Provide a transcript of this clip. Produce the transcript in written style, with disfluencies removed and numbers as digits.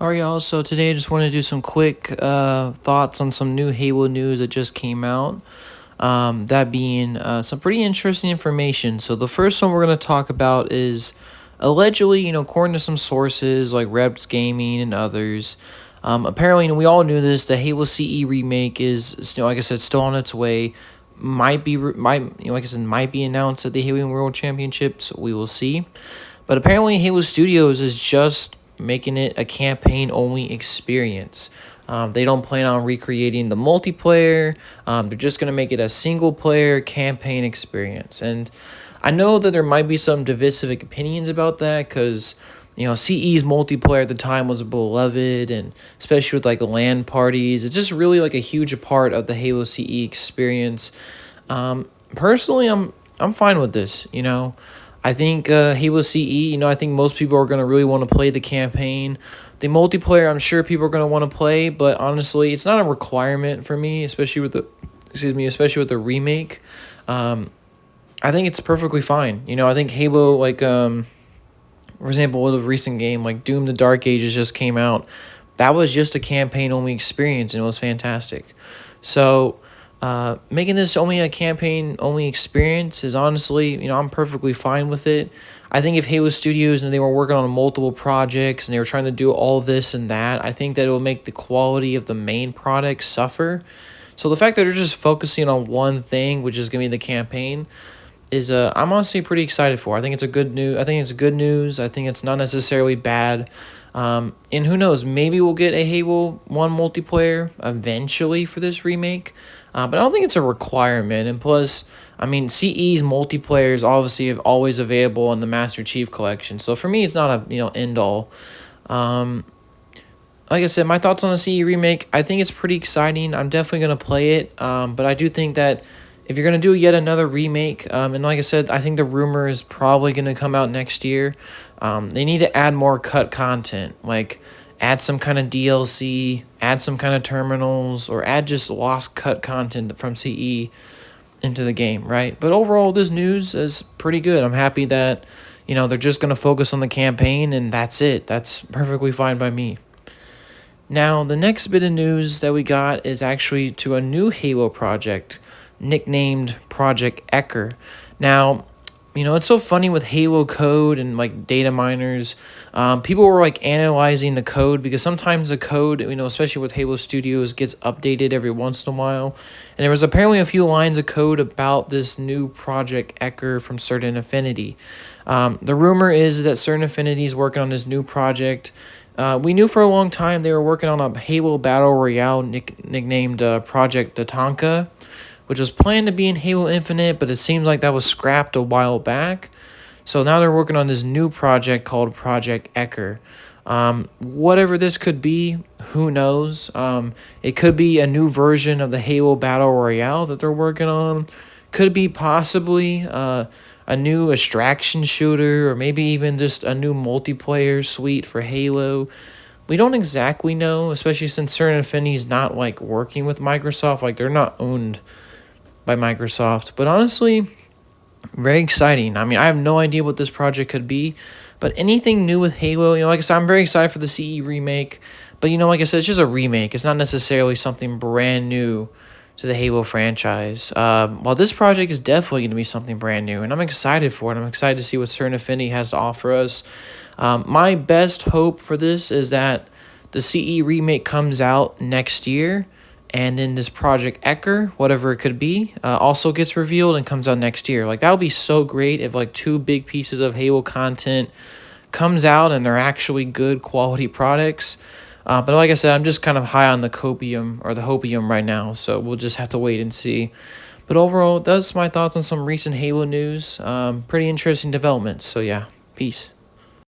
Alright, y'all. So today I just want to do some quick thoughts on some new Halo news that just came out. That being some pretty interesting information. So the first one we're going to talk about is allegedly, according to some sources like Reps Gaming and others. Apparently, we all knew this. The Halo CE remake is, like I said, still on its way. Might be, like I said, might be announced at the Halo World Championships. We will see. But apparently, Halo Studios is just making it a campaign only experience. They don't plan on recreating the multiplayer. They're just going to make it a single player campaign experience. And I know that there might be some divisive opinions about that because, CE's multiplayer at the time was beloved, and especially with like LAN parties, it's just really like a huge part of the Halo CE experience. Personally, I'm fine with this. I think Halo CE, I think most people are going to really want to play the campaign. The multiplayer, I'm sure people are going to want to play, but honestly, it's not a requirement for me, especially with the remake. I think it's perfectly fine. I think Halo, like, for example, with a recent game, like Doom the Dark Ages just came out. That was just a campaign-only experience, and it was fantastic. So, making this only a campaign-only experience is honestly, I'm perfectly fine with it. I think if Halo Studios and they were working on multiple projects and they were trying to do all this and that, I think that it will make the quality of the main product suffer. So the fact that they're just focusing on one thing, which is going to be the campaign, is I'm honestly pretty excited for. I think it's a good news. I think it's good news. I think it's not necessarily bad. And who knows, maybe we'll get a Halo 1 multiplayer eventually for this remake. But I don't think it's a requirement. And plus, I mean, CE's multiplayer is obviously always available in the Master Chief Collection. So for me, it's not a end all. Like I said, my thoughts on the CE remake, I think it's pretty exciting. I'm definitely going to play it. But I do think that if you're going to do yet another remake, and like I said, I think the rumor is probably going to come out next year, they need to add more cut content, like add some kind of DLC, add some kind of terminals, or add just lost cut content from CE into the game, right? But overall, this news is pretty good. I'm happy that, they're just going to focus on the campaign, and that's it. That's perfectly fine by me. Now, the next bit of news that we got is actually to a new Halo project, nicknamed Project Ecker. Now, it's so funny with Halo code and like data miners. People were like analyzing the code because sometimes the code, especially with Halo Studios, gets updated every once in a while. And there was apparently a few lines of code about this new Project Ecker from Certain Affinity. The rumor is that Certain Affinity is working on this new project. We knew for a long time they were working on a Halo Battle Royale nicknamed Project Tatanka, which was planned to be in Halo Infinite, but it seems like that was scrapped a while back. So now they're working on this new project called Project Ecker. Whatever this could be, who knows? It could be a new version of the Halo Battle Royale that they're working on. Could be possibly a new extraction shooter, or maybe even just a new multiplayer suite for Halo. We don't exactly know, especially since Certain Affinity's not like working with Microsoft, like they're not owned by Microsoft. But honestly, very exciting. I mean, I have no idea what this project could be, but anything new with Halo, like I said, I'm very excited for the CE remake. But like I said, it's just a remake. It's not necessarily something brand new to the Halo franchise. While this project is definitely going to be something brand new, and I'm excited for it. I'm excited to see what Certain Affinity has to offer us. My best hope for this is that the CE remake comes out next year, and then this Project Ecker, whatever it could be, also gets revealed and comes out next year. Like, that would be so great if like two big pieces of Halo content comes out and they're actually good quality products. But like I said, I'm just kind of high on the copium or the hopium right now, so we'll just have to wait and see. But overall, that's my thoughts on some recent Halo news. Pretty interesting developments. So yeah, peace.